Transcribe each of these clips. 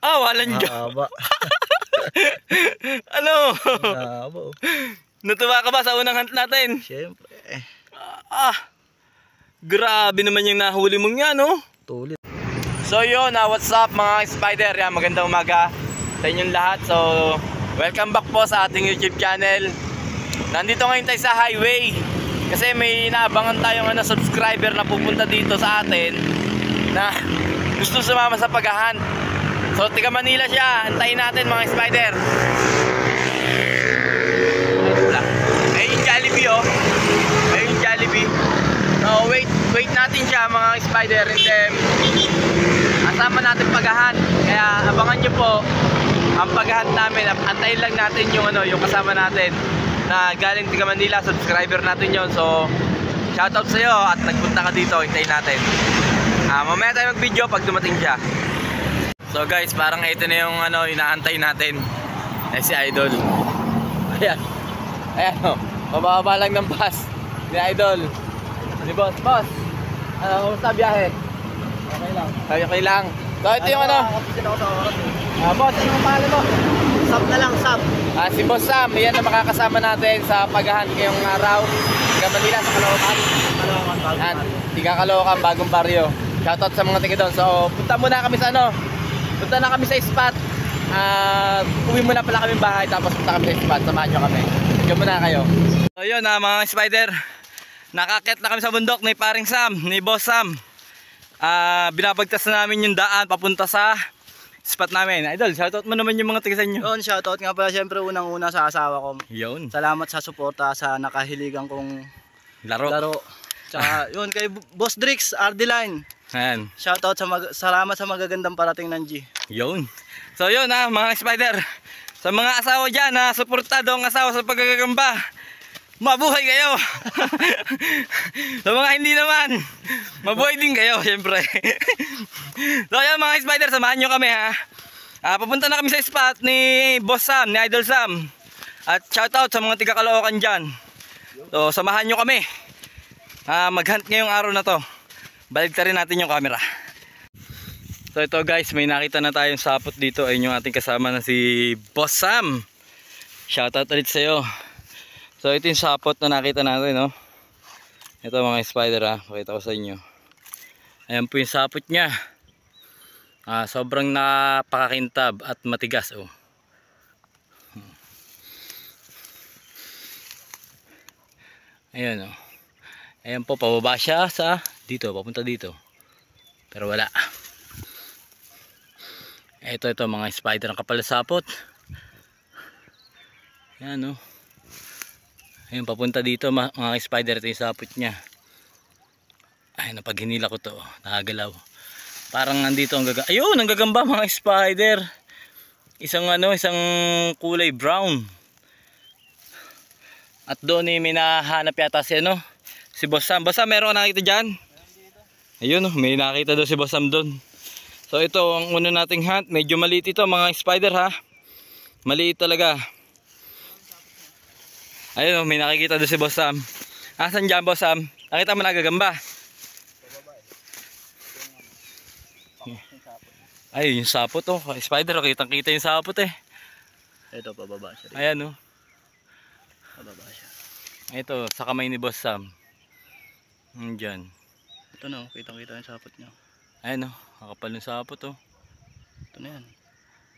Ah, walang joke. Haba. Ano? Haba. Natuwa ka ba sa unang hunt natin? Siyempre. Grabe naman yung nahuli mong yan, no? Tulit. So yun, what's up mga spider? Yan, magandang umaga sa inyong lahat. So, welcome back po sa ating YouTube channel. Nandito ngayon tayo sa highway kasi may inaabangan tayong subscriber na pupunta dito sa atin na gusto sumama sa paghahunt. So, tiga Manila siya. Antayin natin mga spider. Ayun yung Jollibee, oh. Ayun yung Jollibee. So, wait natin siya mga spider, and then asama natin paghahunt. Kaya abangan nyo po ang paghahunt namin. Antayin lang natin yung yung kasama natin na galing tiga Manila, subscriber natin yon. So, shoutout sa iyo at nagpunta ka dito. Hintayin natin. Mamaya tayo mag-video pag dumating siya. So guys, parang ito na yung inaantay natin. Si Idol. Ayan. Ayan, mababa lang ng bus ni Idol. Si Boss. Kumusta biyahe? Okay lang. Okay lang. So ito yung Boss, ano ang pangalan mo? Sam na lang, Sam. Si Boss Sam, yan na makakasama natin sa paghahunt ngayong araw. Tiga Manila sa Caloocan. Tiga Caloocan, bagong baryo. Shoutout sa mga tiga doon. So punta muna kami sa punta na kami sa spot. Uwi muna pala kami bahay, tapos punta kami sa spot. Samahan nyo kami. Sige muna kayo. So yun mga spider, nakakit na kami sa bundok ni paring Sam, ni Boss Sam. Binabagtas na namin yung daan papunta sa spot namin. Idol, shoutout mo naman yung mga tiga sa inyo. Yun, shoutout nga pala siyempre unang-una sa asawa ko. Yun. Salamat sa suporta sa nakahiligan kong Laro. Tsaka yun, kay Boss Drix, RD-Line. Ayan. Shoutout salamat sa magagandang parating ng G. Yun. So yun mga spider, sa mga asawa dyan na suportado ang asawa sa paggagamba, mabuhay kayo. Sa mga hindi naman, mabuhay din kayo syempre. So yun mga spider, samahan nyo kami ha. Papunta na kami sa spot ni Boss Sam, ni Idol Sam. At shoutout sa mga tiga Caloocan dyan. So samahan nyo kami mag-hunt ngayong araw na to. Baligtarin natin yung camera. So ito guys, may nakita na tayong sapot dito. Ayun yung ating kasama na si Boss Sam. Shoutout ulit sa'yo. So ito yung sapot na nakita natin, no? Ito mga spider pakita ko sa inyo. Ayan po yung sapot niya. Sobrang napakakintab at matigas, oh. Ayan, oh. Ayan po, pababa siya sa dito, papunta dito. Pero wala. Ito mga spider, ang kapal na sapot. Ayan, oh. Ayun, papunta dito mga spider. Ito yung sapot niya. Ayun, pag hinila ko to, nakagalaw. Parang nandito ang gagamba. Ayun, ang gagamba mga spider. Isang isang kulay brown. At doon may nahanap yata si Boss Sam. Boss Sam, meron ka nakita dyan? Ayun, may nakita doon si Boss Sam doon. So ito ang una nating hunt. Medyo maliit ito mga spider ha. Maliit talaga. Ayun, may nakikita doon si Boss Sam. Asan dyan Boss Sam? Nakita mo nagagamba? Ayun yung sapot oh. Spider, kitang kita yung sapot eh. Ito, pababa siya. Ayan oh. Pababa siya. Ito, sa kamay ni Boss Sam. Diyan. Ito na, kitang-kita yung sapot niya. Ayan oh, kakapal ng sapot oh. Ito na yan.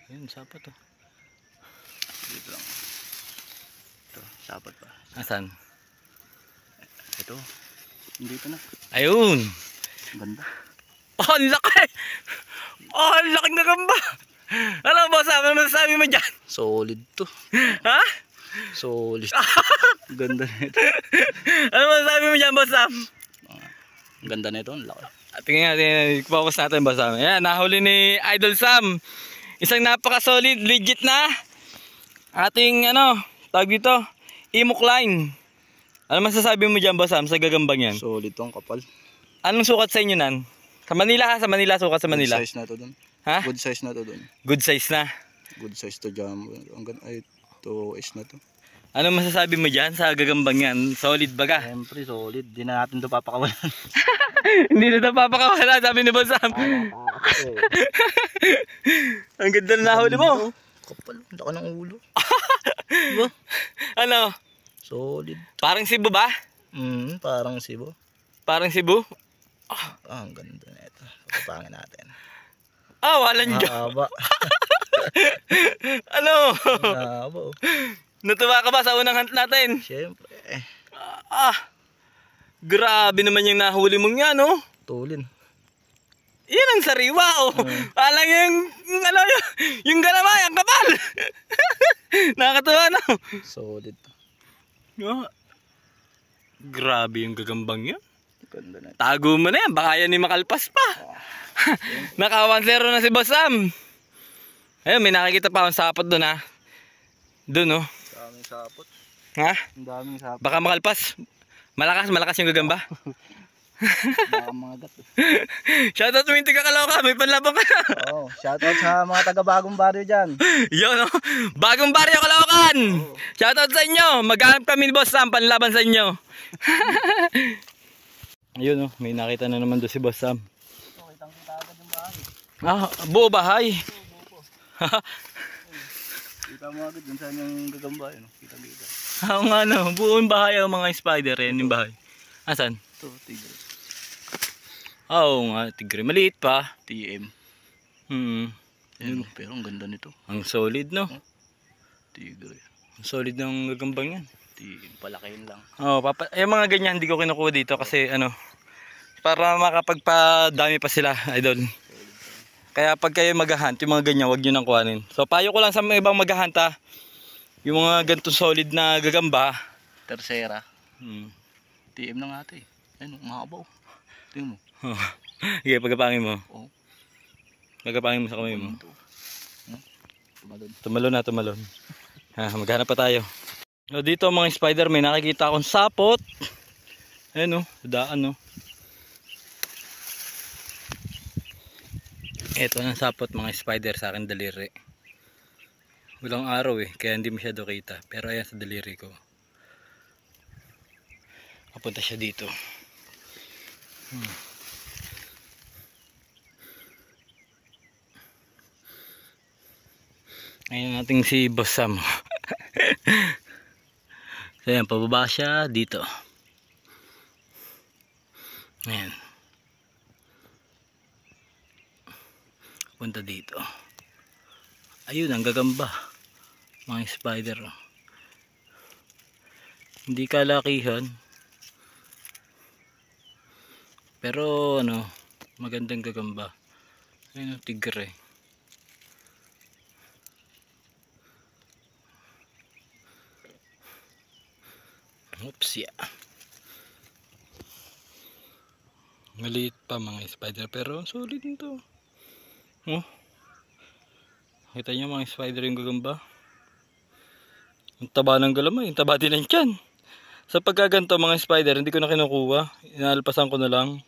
Ayun, sapot oh. Dito lang. Ito, sapot pa. Asan? Ito. Dito na. Ayun. Ganda. Oh, ang laki! Oh, ang laking gagamba! Ano Boss Sam, ano masasabi mo dyan? Solid to. Ha? Solid. Ganda nito. Ano masasabi mo dyan Boss Sam? Ganda nito, ang laki. Tingnan natin, focus natin Boss Sam. Ayan, nahuli ni Idol Sam. Isang napaka-solid, legit na ating tawag dito, imok line. Ano masasabi mo dyan Boss Sam sa gagambang yan? Solid to, ang kapal. Anong sukat sa inyo nan? Sa Manila ha? Sa Manila, sukat sa Manila. Good size na to dun. Ha? Good size na to dun. Good size na. Good size to jam. Ay, 2S na to. Ano masasabi mo dyan sa gagambang yan? Solid baga? Siyempre solid. Di na natin ito papakawalan. Hindi na ito papakawala, sabi ni Boss Sam. Oo. Ang ganda na nahuli mo. Kapal, laki ng ulo. Diba? Ano? Solid. Parang Cebu ba? Parang sibo. Parang Cebu? Ang ganda na ito. Papapangin natin. Walang dyan. Mahaba. Ano? Mahaba oh. Natuwa ka ba sa unang hunt natin? Siyempre. Grabe naman yung nahuli mong yan, oh. Tulin. Yan ang sariwa, oh. Alang yung galamay, ang kapal. Nakakatuwa, no? Solid. Grabe yung gagambang yan. Ganda na ito. Tago mo na yan, baka yan ni makalpas pa. Naka 1-0 na si Boss Sam. Ayun, may nakikita pa akong sapot doon, ha. Doon, oh. Ang daming sapot. Ha? Ang daming sapot. Baka makalpas. Malakas yung gagamba. Baka mga gat. Shoutout mo yung Kaloka, may panlabang ka na. Oo, shoutout sa mga taga-bagong baryo dyan. Yun, no? Bagong baryo Caloocan. Shoutout sa inyo. Maghanap kami ni Boss Sam, panlaban sa inyo. Ayun, no? May nakita na naman doon si Boss Sam. Kitang-kita agad yung bahay. Buo bahay. Kita mo agad dun saan yung gagamba. Kita-kita. Oo nga, no? Buong bahay ang mga spider. Yan yung bahay. Asan? Ito, tigre. Oo nga, tigre. Maliit pa. TM. Yun. Pero ang ganda nito. Ang solid, no? Tigre. Ang solid ng gagambang yan. TM. Palakihin lang. Yung mga ganyan hindi ko kinukuha dito kasi para makapagpadami pa sila, idol. Kaya pag kayo mag-hunt, yung mga ganyan, wag nyo nang kuhanin. So payo ko lang sa mga ibang mag-hunt, yung mga ganitong solid na gagamba. Tercera. TM na nga ito eh. Ayun, mahabaw. Tingnan mo. Sige, pagkapangin mo. Oo. Pagkapangin mo sa kamay mo. Tumalon. Tumalon. Maghanap pa tayo. Dito mga spider, may nakikita akong sapot. Ayun, daan, Ito ang sapot mga spider sa akin daliri. Walang araw kaya hindi masyado kita. Pero ayan sa daliri ko. Papunta siya dito. Ayun natin si Boss Sam. So ayan, pababa siya dito. Ayan. Punta dito. Ayun, ang gagamba. Mga spider. Hindi kalakihan. Pero magandang gagamba. Ayun, tigre. Oops, maliit pa mga spider pero solid nito. Kita niyo mga spider yung gagamba. Ang taba ng galamay, ang taba din ng tiyan. Sa pagkaganto mga spider, hindi ko na kinukuha. Inaalpasan ko na lang.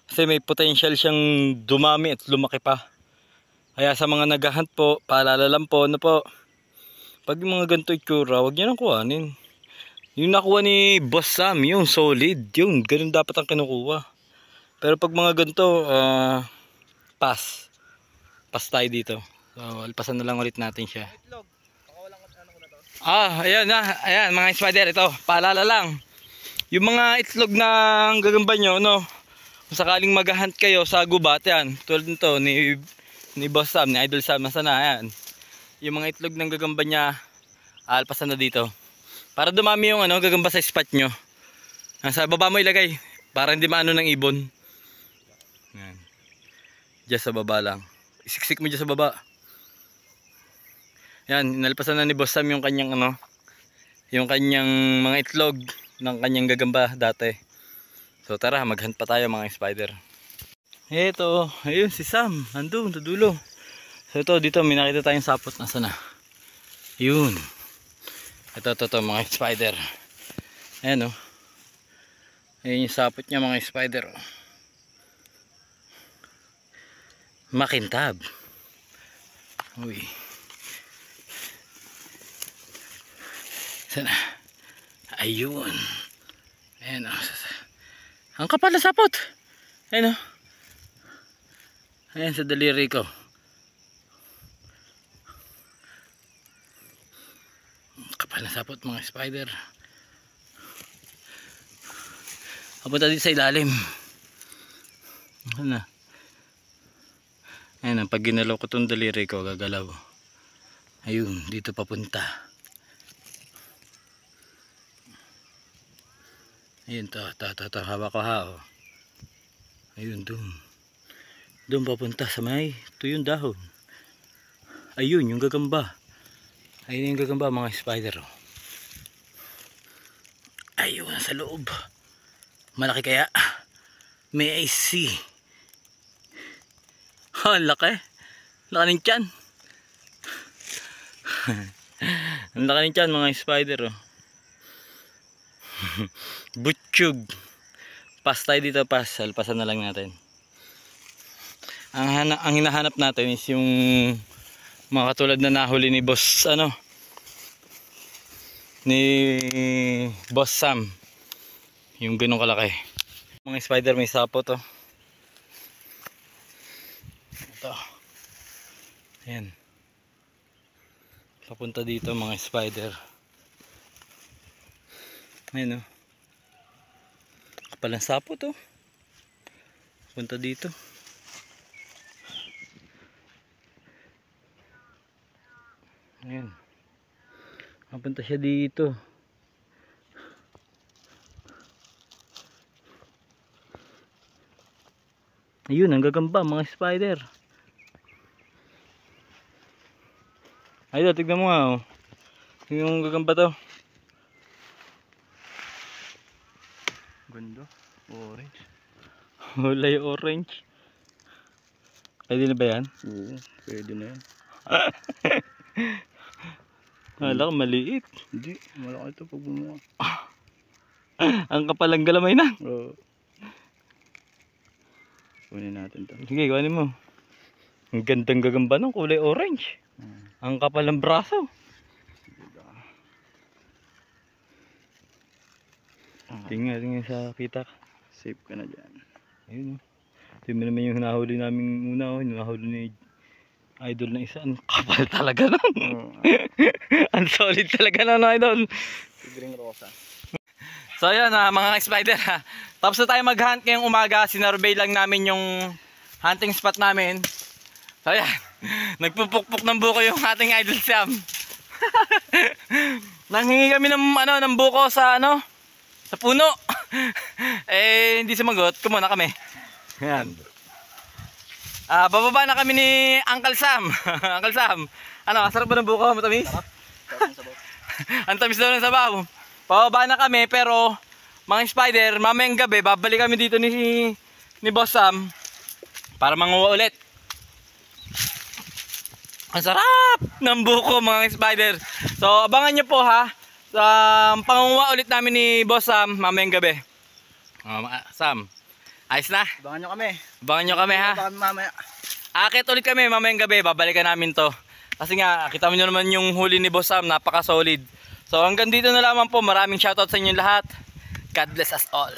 Kasi may potential siyang dumami at lumaki pa. Kaya sa mga naghahunt po, paalala lang po, pag yung mga ganito itsura, huwag niyo nang kuhanin. Yung nakuha ni Boss Sam, yung solid, yung ganun dapat ang kinukuha. Pero pag mga ganito, pass tayo dito. So, alpasan na lang ulit natin siya. Ayan na, ayan mga spider, ito, paalala lang. Yung mga itlog ng gagamba nyo, kung sakaling mag-hunt kayo sa gubat, yan, tulad nito ni Boss Sam, ni Idol Sam, nasa na, ayan. Yung mga itlog ng gagamba niya, alpasan na dito. Para dumami yung gagamba sa spot nyo. Sa baba mo ilagay, para hindi maano ng ibon. Yan. Diyan sa baba lang. Isiksik mo dyan sa baba. Yan, inalpasan na ni Boss Sam yung kanyang yung kanyang mga itlog ng kanyang gagamba dati. So tara, mag-hunt pa tayo mga spider. Eto, ayun si Sam, andun, dudulo. So ito, dito may nakita tayong sapot. Nasaan na? Yun. Ito mga spider. Ayan Ayan yung sapot niya mga spider. Makintab. Uy. Sana. Ayun. Ayan ang kapal na sapot. Ayan Ayan sa daliri ko. Kapal na sapot mga spider. Papunta dito sa ilalim. Ano na? Ayan, pag ginalaw ko itong daliri ko, gagalaw. Ayun, dito papunta. Ayun, hawak ko ha. Oh. Ayun, doon papunta sa may tuyong dahon. Ayun, yung gagamba. Ayun yung gagamba mga spider. Oh. Ayun, nasa loob. Malaki kaya? May I see? Oh, laki. Laki ng tiyan. Ang laki ng tiyan mga spider. Oh. Butchug. Pass tayo dito, pass. Alpasan na lang natin. Ang hinahanap natin is yung mga katulad na nahuli ni Boss ni Boss Sam. Yung ganun kalaki. Mga spider, may sapo to. Ito. Ayan. Papunta dito mga spider. Ayan o. Kapal ng sapo to. Papunta dito. Ayan. Papunta siya dito. Ayun, ang gagamba mga spider. Ayun, tignan mo nga oh. Yung gagamba to. Ganda. Orange. Kulay orange. Pwede na ba yan? Oo, pwede na yan. Kala ko maliit. Hindi, malaki ito pag bumuha. Ang kapalang galamay na. Oo. Kunin natin to. Sige, kunin mo. Ang gandang gagamba ng kulay orange. Ang kapalang braso. Tingnan sa kita. Safe ka na dyan. Ayun o. Tingnan naman yung nahuli namin una o. Nahuli ni idol na isa. Ang kapal talaga nun. Ang solid talaga nun idol. Tigring rosa. So ayan mga spider ha. Tapos na tayo mag-hunt ngayong umaga. Sinurvey lang namin yung hunting spot namin. So ayan. Nagpupukpuk ng buko yung ating idol Sam. Nanghingi kami ng buko sa sa puno. Eh hindi sumagot. Kumuna kami. Ayan. Bababa na kami ni Uncle Sam. Uncle Sam. Ano, sarap ba ng buko? Matamis? Sarap. Ang tamis daw ng sabaw. Pababa na kami pero mga spider, mamayang gabi babalik kami dito ni Boss Sam para manguha ulit. Ang sarap ng buko mga spider. So abangan nyo po ha sa pangunguha ulit namin ni Boss Sam mamayang gabi. Sam, ayos na? Abangan nyo kami. Abangan nyo kami ha. Abangan mamaya. Akit ulit kami mamayang gabi, babalikan namin to. Kasi nga, kita mo nyo naman yung huli ni Boss Sam, napaka solid. So hanggang dito na lamang po, maraming shoutout sa inyo lahat. God bless us all.